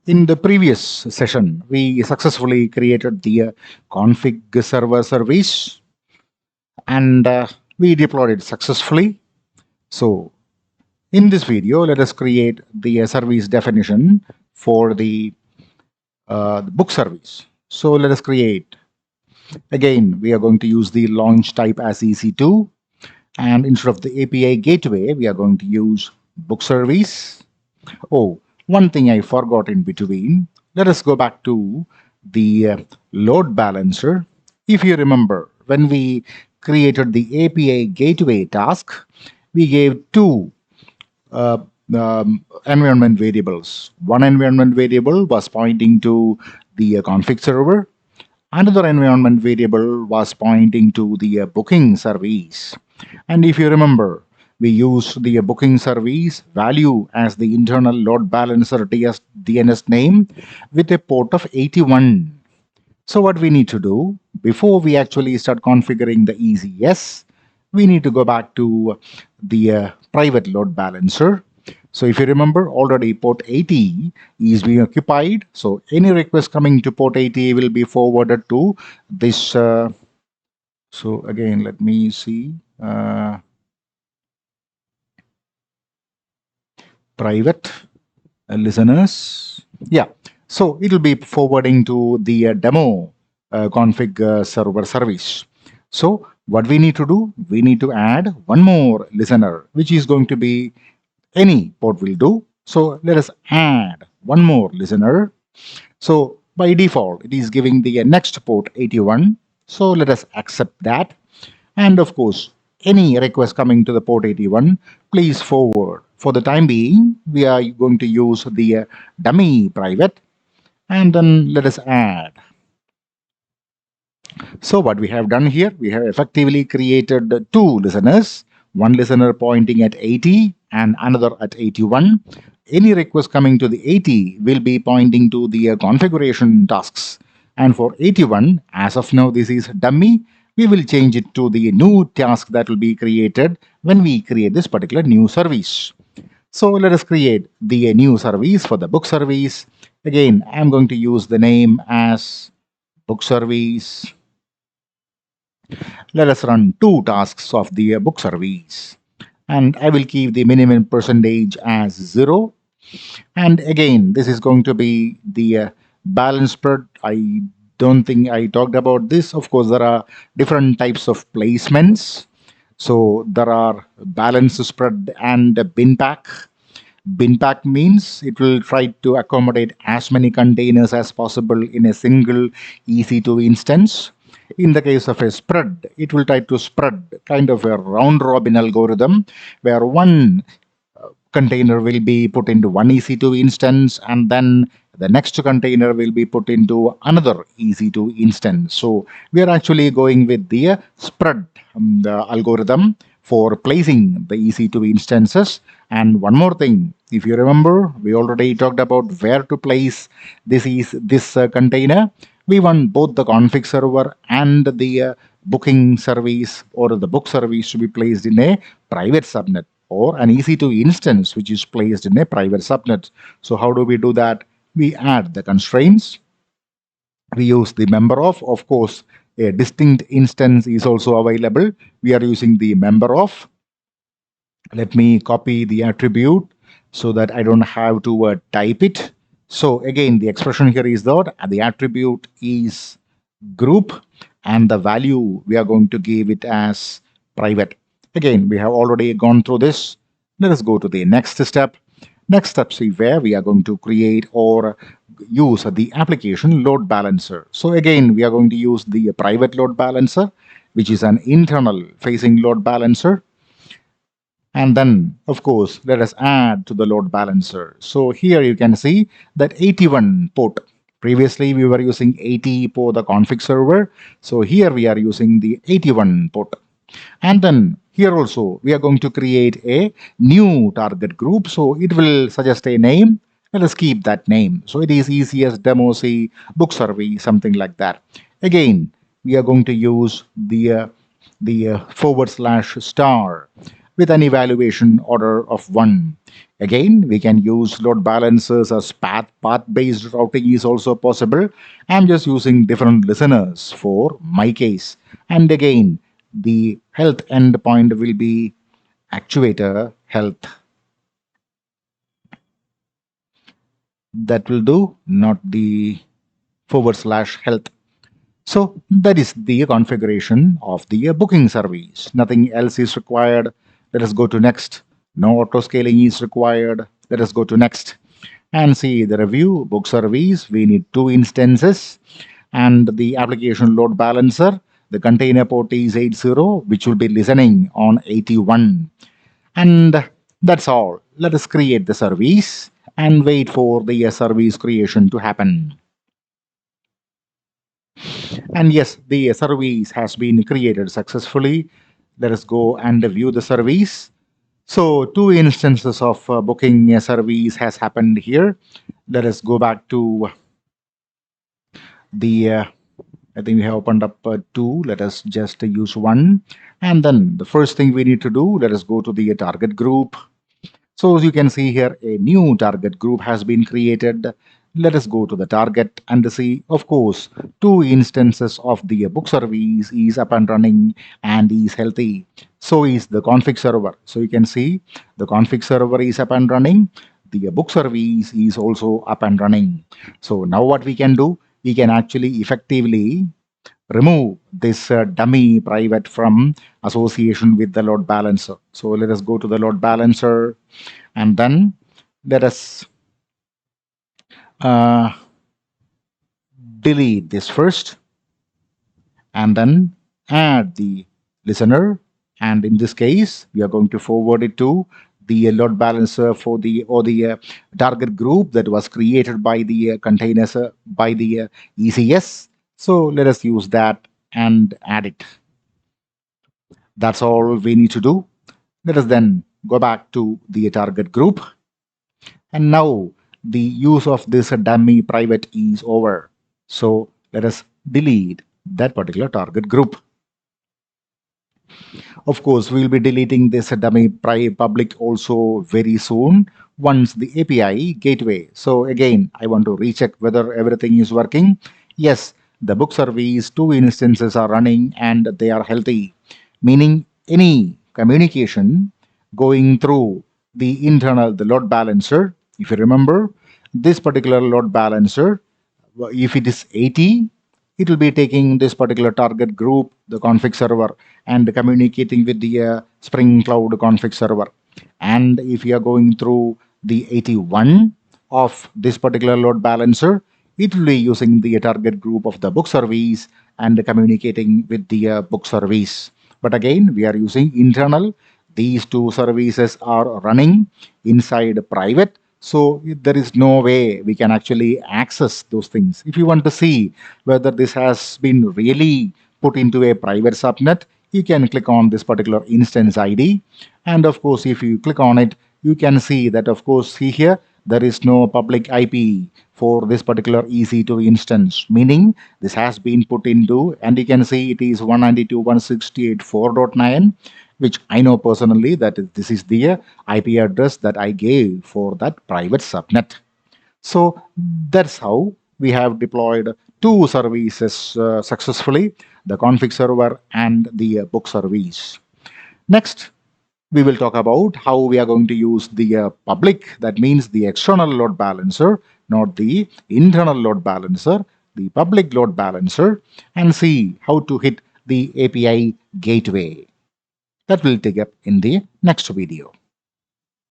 In the previous session, we successfully created the config server service and we deployed it successfully. So in this video, let us create the service definition for the book service. So let us create. Again, we are going to use the launch type as EC2, and instead of the API gateway, we are going to use book service. Oh, one thing I forgot in between. Let us go back to the load balancer. If you remember, when we created the API gateway task, we gave two environment variables. One environment variable was pointing to the config server. Another environment variable was pointing to the booking service. And if you remember, we used the booking service value as the internal load balancer DNS name with a port of 81. So what we need to do, before we actually start configuring the ECS, we need to go back to the private load balancer. So if you remember, already port 80 is being occupied. So any request coming to port 80 will be forwarded to this. So again, let me see. Private listeners. Yeah. So it will be forwarding to the demo config server service. So what we need to do, we need to add one more listener, which is going to be any port will do. So let us add one more listener. So by default, it is giving the next port 81. So let us accept that. And of course, any request coming to the port 81, please forward. For the time being, we are going to use the dummy private. And then let us add. So what we have done here, we have effectively created two listeners, one listener pointing at 80 and another at 81. Any request coming to the 80 will be pointing to the configuration tasks. And for 81, as of now, this is dummy. We will change it to the new task that will be created when we create this particular new service. So let us create the new service for the book service. Again, I'm going to use the name as book service. Let us run two tasks of the book service. And I will keep the minimum percentage as 0. And again, this is going to be the balance spread. I don't think I talked about this. Of course, there are different types of placements. So there are balance spread and bin pack. Bin pack means it will try to accommodate as many containers as possible in a single EC2 instance. In the case of a spread, it will try to spread kind of a round robin algorithm where one container will be put into one EC2 instance and then the next container will be put into another EC2 instance. So we are actually going with the spread the algorithm for placing the EC2 instances. And one more thing, if you remember, we already talked about where to place this container. We want both the config server and the booking service or the book service to be placed in a private subnet or an EC2 instance which is placed in a private subnet. So how do we do that? We add the constraints. We use the member of course, a distinct instance is also available. We are using the member of. Let me copy the attribute so that I don't have to type it. So again, the expression here is that the attribute is group and the value we are going to give it as private. Again, we have already gone through this. Let us go to the next step. Next step is where we are going to create or use the application load balancer. So again, we are going to use the private load balancer, which is an internal facing load balancer. And then, of course, let us add to the load balancer. So here you can see that 81 port. Previously, we were using 80 for the config server. So here we are using the 81 port. And then here also, we are going to create a new target group. So it will suggest a name. Let us keep that name. So it is ECS demo C book service, something like that. Again, we are going to use the /* with an evaluation order of 1. Again, we can use load balancers as path-based routing is also possible. I'm just using different listeners for my case. And again, the health endpoint will be actuator health. That will do, not the /health. So that is the configuration of the booking service. Nothing else is required. Let us go to next. No auto scaling is required. Let us go to next and see the review book service. We need 2 instances and the application load balancer. The container port is 80, which will be listening on 81. And that's all. Let us create the service and wait for the service creation to happen. And yes, the service has been created successfully. Let us go and view the service. So 2 instances of booking a service has happened here. Let us go back to the, I think we have opened up 2. Let us just use 1. And then the first thing we need to do, let us go to the target group. So as you can see here, a new target group has been created. Let us go to the target and see, of course, 2 instances of the book service is up and running and is healthy. So is the config server. So you can see the config server is up and running. The book service is also up and running. So now what we can do, we can actually effectively remove this dummy private from association with the load balancer. So let us go to the load balancer and then let us delete this first and then add the listener, and in this case we are going to forward it to the load balancer for the target group that was created by the containers by the ECS. So let us use that and add it. That's all we need to do. Let us then go back to the target group. And now the use of this dummy private is over. So let us delete that particular target group. Of course, we'll be deleting this dummy public also very soon once the API gateway. So again, I want to recheck whether everything is working. Yes, the book service 2 instances are running and they are healthy, meaning any communication going through the internal, the load balancer. If you remember, this particular load balancer, if it is 80, it will be taking this particular target group, the config server, and communicating with the Spring Cloud config server. And if you are going through the 81 of this particular load balancer, it will be using the target group of the book service and communicating with the book service. But again, we are using internal. These 2 services are running inside private. So there is no way we can actually access those things. If you want to see whether this has been really put into a private subnet, you can click on this particular instance ID. And of course, if you click on it, you can see that, of course, see here, there is no public IP for this particular EC2 instance, meaning this has been put into, and you can see it is 192.168.4.9, which I know personally that this is the IP address that I gave for that private subnet. So that's how we have deployed 2 services successfully, the config server and the book service. Next, we will talk about how we are going to use the public, that means the external load balancer, not the internal load balancer, the public load balancer, and see how to hit the API gateway. That will take up in the next video.